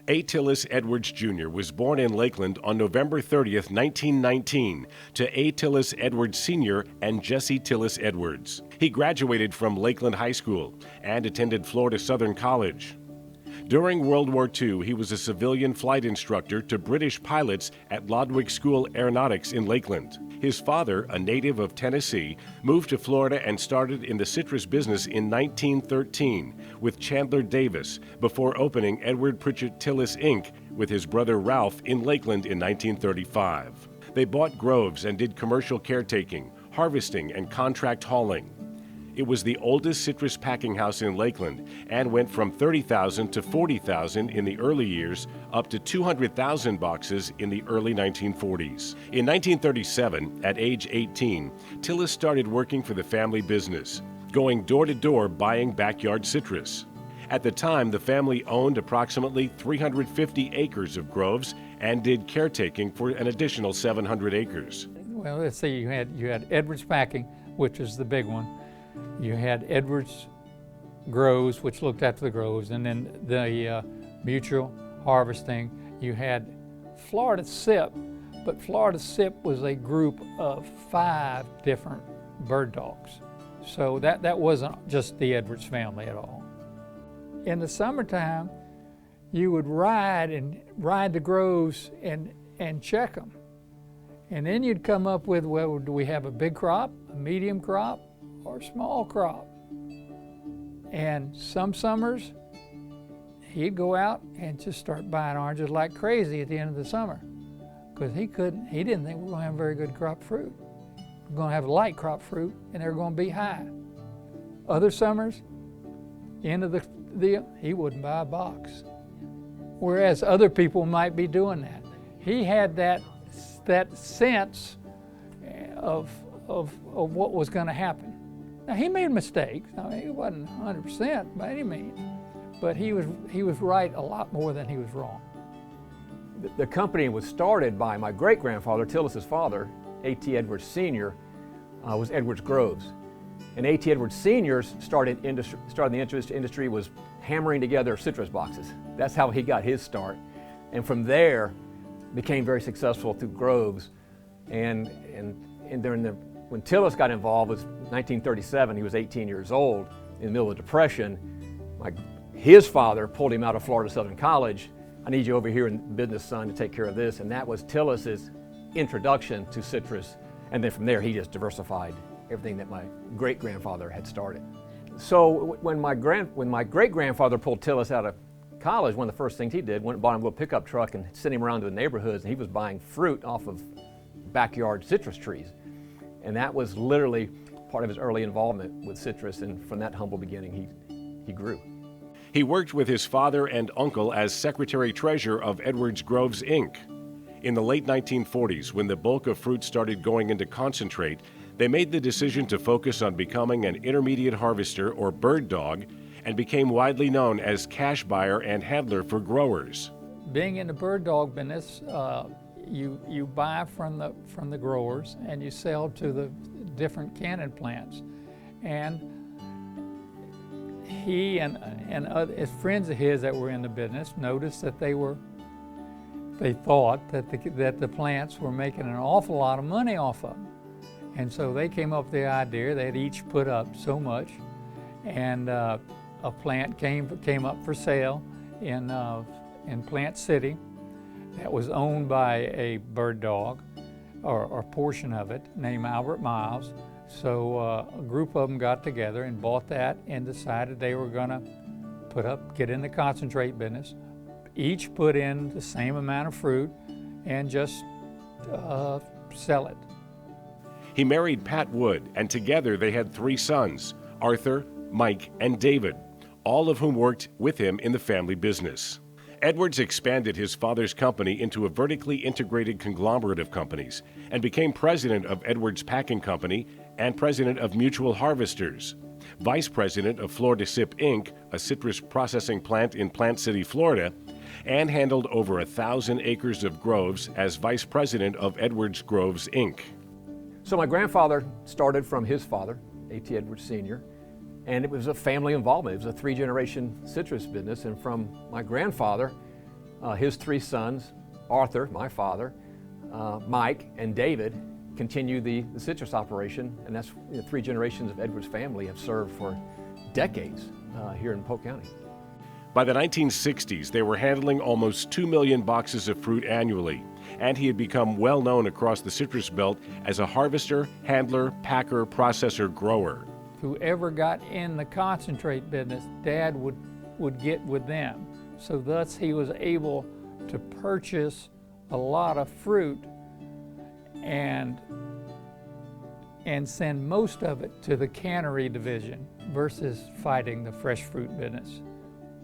A. Tillis Edwards Jr. was born in Lakeland on November 30th, 1919, to A. Tillis Edwards Sr. and Jessie Tillis Edwards. He graduated from Lakeland High School and attended Florida Southern College. During World War II, he was a civilian flight instructor to British pilots at Lodwick School Aeronautics in Lakeland. His father, a native of Tennessee, moved to Florida and started in the citrus business in 1913 with Chandler Davis before opening Edward Pritchett Tillis, Inc. with his brother Ralph in Lakeland in 1935. They bought groves and did commercial caretaking, harvesting, and contract hauling. It was the oldest citrus packing house in Lakeland and went from 30,000 to 40,000 in the early years up to 200,000 boxes in the early 1940s. In 1937, at age 18, Tillis started working for the family business, going door to door buying backyard citrus. At the time, the family owned approximately 350 acres of groves and did caretaking for an additional 700 acres. Well, let's see, you had Edwards Packing, which is the big one. You had Edwards Groves, which looked after the groves, and then the Mutual Harvesting. You had Florida SIP, but Florida SIP was a group of 5 different bird dogs. So that wasn't just the Edwards family at all. In the summertime, you would ride the groves and check them. And then you'd come up with, well, do we have a big crop, a medium crop, or small crop? And some summers, he'd go out and just start buying oranges like crazy at the end of the summer, because he didn't think we were going to have very good crop fruit. We're going to have light crop fruit, and they're going to be high. Other summers, end of the deal, he wouldn't buy a box. Whereas other people might be doing that. He had that sense of what was going to happen. Now, he made mistakes. I mean, he wasn't 100% by any means, but he was right a lot more than he was wrong. The company was started by my great-grandfather, Tillis's father, A.T. Edwards Sr., was Edwards Groves. And A.T. Edwards Sr. started the industry was hammering together citrus boxes. That's how he got his start. And from there, became very successful through Groves. And when Tillis got involved, it was 1937, he was 18 years old, in the middle of the Depression. His father pulled him out of Florida Southern College. I need you over here in business, son, to take care of this. And that was Tillis's introduction to citrus. And then from there, he just diversified everything that my great-grandfather had started. So when my great-grandfather pulled Tillis out of college, one of the first things he did, went and bought him a little pickup truck and sent him around to the neighborhoods, and he was buying fruit off of backyard citrus trees. And that was literally part of his early involvement with citrus, and from that humble beginning, he grew. He worked with his father and uncle as secretary-treasurer of Edwards Groves, Inc. In the late 1940s, when the bulk of fruit started going into concentrate, they made the decision to focus on becoming an intermediate harvester or bird dog and became widely known as cash buyer and handler for growers. Being in the bird dog business, you buy from the growers and you sell to the different cannon plants. And he and other friends of his that were in the business noticed that they thought that the plants were making an awful lot of money off of them. And so they came up with the idea they'd each put up so much, and a plant came up for sale in Plant City that was owned by a bird dog, or a portion of it, named Albert Miles. So a group of them got together and bought that and decided they were going to get in the concentrate business. Each put in the same amount of fruit and just sell it. He married Pat Wood, and together they had 3 sons, Arthur, Mike, and David, all of whom worked with him in the family business. Edwards expanded his father's company into a vertically integrated conglomerate of companies and became president of Edwards Packing Company and president of Mutual Harvesters, vice president of Florida SIP, Inc., a citrus processing plant in Plant City, Florida, and handled over 1,000 acres of groves as vice president of Edwards Groves, Inc. So my grandfather started from his father, A.T. Edwards Sr., and it was a family involvement. It was a 3-generation citrus business, and from my grandfather, His three sons, Arthur, my father, Mike, and David, continue the citrus operation, and that's three generations of Edwards family have served for decades here in Polk County. By the 1960s, they were handling almost 2 million boxes of fruit annually, and he had become well known across the citrus belt as a harvester, handler, packer, processor, grower. Whoever got in the concentrate business, Dad would get with them. So thus he was able to purchase a lot of fruit and send most of it to the cannery division versus fighting the fresh fruit business,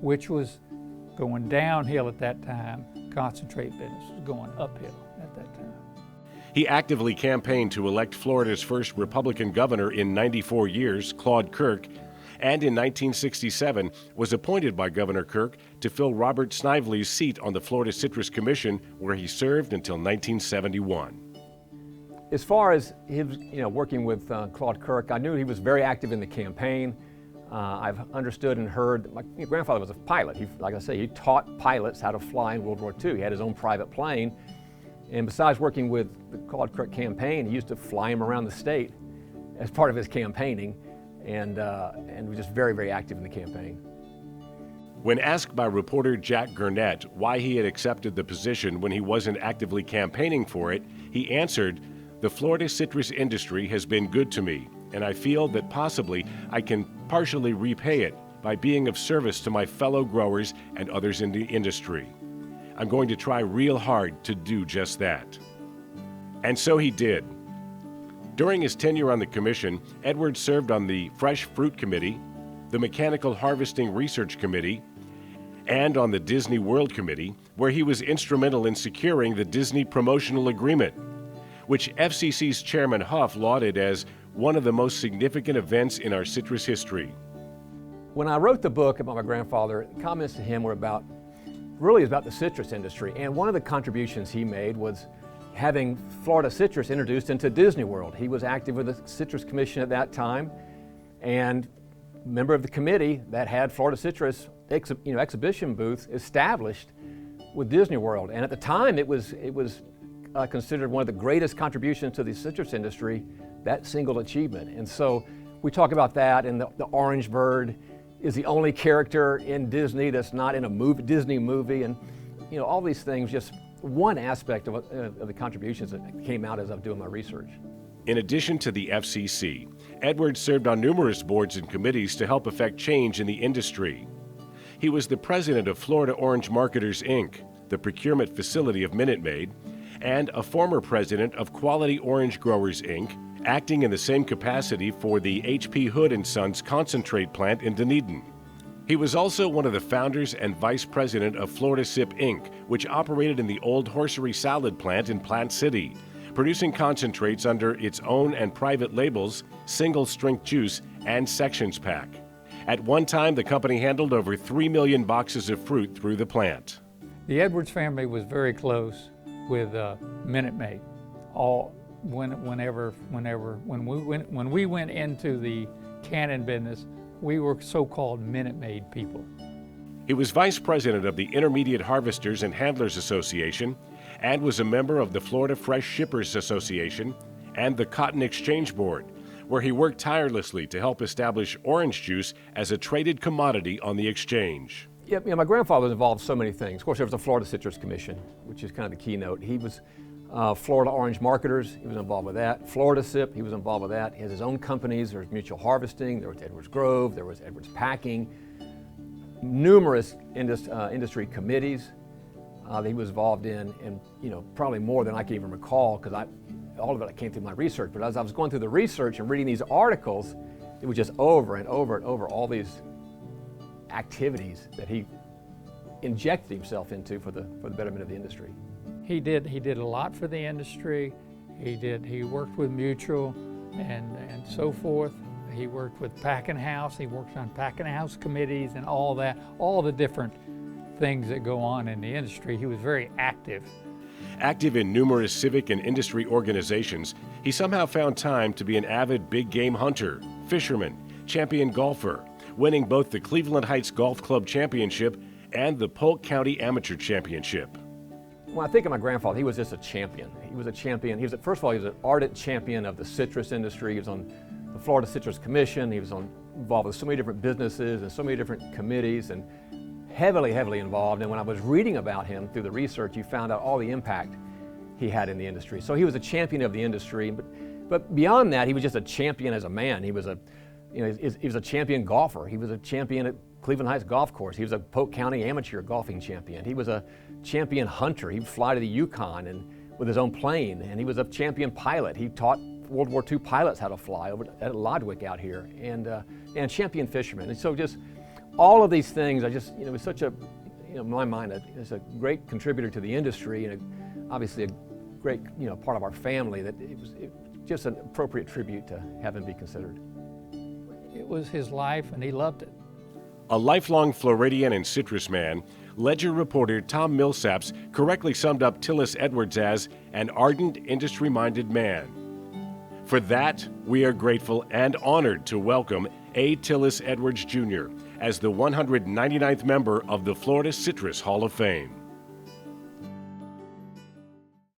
which was going downhill at that time. Concentrate business was going uphill at that time. He actively campaigned to elect Florida's first Republican governor in 94 years, Claude Kirk, and in 1967 was appointed by Governor Kirk to fill Robert Snively's seat on the Florida Citrus Commission, where he served until 1971. As far as his, working with Claude Kirk, I knew he was very active in the campaign. I've understood and heard that my grandfather was a pilot. Like I say, he taught pilots how to fly in World War II. He had his own private plane. And besides working with the Claude Kirk campaign, he used to fly him around the state as part of his campaigning, and was just very, very active in the campaign. When asked by reporter Jack Gurnett why he had accepted the position when he wasn't actively campaigning for it, he answered, "The Florida citrus industry has been good to me, and I feel that possibly I can partially repay it by being of service to my fellow growers and others in the industry. I'm going to try real hard to do just that." And so he did. During his tenure on the commission, Edwards served on the Fresh Fruit Committee, the Mechanical Harvesting Research Committee, and on the Disney World Committee, where he was instrumental in securing the Disney Promotional Agreement, which FCC's Chairman Huff lauded as one of the most significant events in our citrus history. When I wrote the book about my grandfather, comments to him were about the citrus industry. And one of the contributions he made was having Florida citrus introduced into Disney World. He was active with the Citrus Commission at that time, and member of the committee that had Florida citrus exhibition booths established with Disney World. And at the time, it was considered one of the greatest contributions to the citrus industry, that single achievement. And so we talk about that, and the orange bird is the only character in Disney that's not in a Disney movie, and all these things, just one aspect of the contributions that came out as I'm doing my research. In addition to the FCC, Edwards served on numerous boards and committees to help effect change in the industry. He was the president of Florida Orange Marketers, Inc., the procurement facility of Minute Maid, and a former president of Quality Orange Growers, Inc., acting in the same capacity for the H.P. Hood & Sons concentrate plant in Dunedin. He was also one of the founders and vice president of Florida Sip, Inc., which operated in the old Horsery Salad plant in Plant City, producing concentrates under its own and private labels, single-strength juice, and sections pack. At one time, the company handled over 3 million boxes of fruit through the plant. The Edwards family was very close with Minute Maid. When we went into the canning business, we were so-called Minute Maid people. He was vice president of the Intermediate Harvesters and Handlers Association and was a member of the Florida Fresh Shippers Association and the Cotton Exchange Board, where he worked tirelessly to help establish orange juice as a traded commodity on the exchange. Yeah, my grandfather was involved in so many things. Of course, there was the Florida Citrus Commission, which is kind of the keynote. He was Florida Orange Marketers, he was involved with that. Florida Sip, he was involved with that. He has his own companies. There was Mutual Harvesting, there was Edwards Grove, there was Edwards Packing, numerous industry committees that he was involved in, and probably more than I can even recall, because all of it came through my research. But as I was going through the research and reading these articles, it was just over and over and over all these activities that he injected himself into for the betterment of the industry. He did a lot for the industry. He worked with Mutual and so forth. He worked with Packing House. He worked on Packing House committees and all that, all the different things that go on in the industry. He was very active. Active in numerous civic and industry organizations, he somehow found time to be an avid big game hunter, fisherman, champion golfer, winning both the Cleveland Heights Golf Club Championship and the Polk County Amateur Championship. When I think of my grandfather, he was just a champion. He was a champion. First of all, he was an ardent champion of the citrus industry. He was on the Florida Citrus Commission. He was involved with so many different businesses and so many different committees, and heavily involved. And when I was reading about him through the research, you found out all the impact he had in the industry. So he was a champion of the industry, but beyond that, he was just a champion as a man. He was a champion golfer. He was a champion at Cleveland Heights Golf Course. He was a Polk County amateur golfing champion. He was a champion hunter. He would fly to the Yukon and with his own plane, and he was a champion pilot. He taught World War II pilots how to fly over at Lodwick out here, and champion fisherman. And so just all of these things, it was such a, in my mind, it's a great contributor to the industry, and obviously a great, part of our family, that it was just an appropriate tribute to have him be considered. It was his life, and he loved it. A lifelong Floridian and citrus man, Ledger reporter Tom Millsaps correctly summed up Tillis Edwards as an ardent, industry-minded man. For that, we are grateful and honored to welcome A. Tillis Edwards, Jr. as the 199th member of the Florida Citrus Hall of Fame.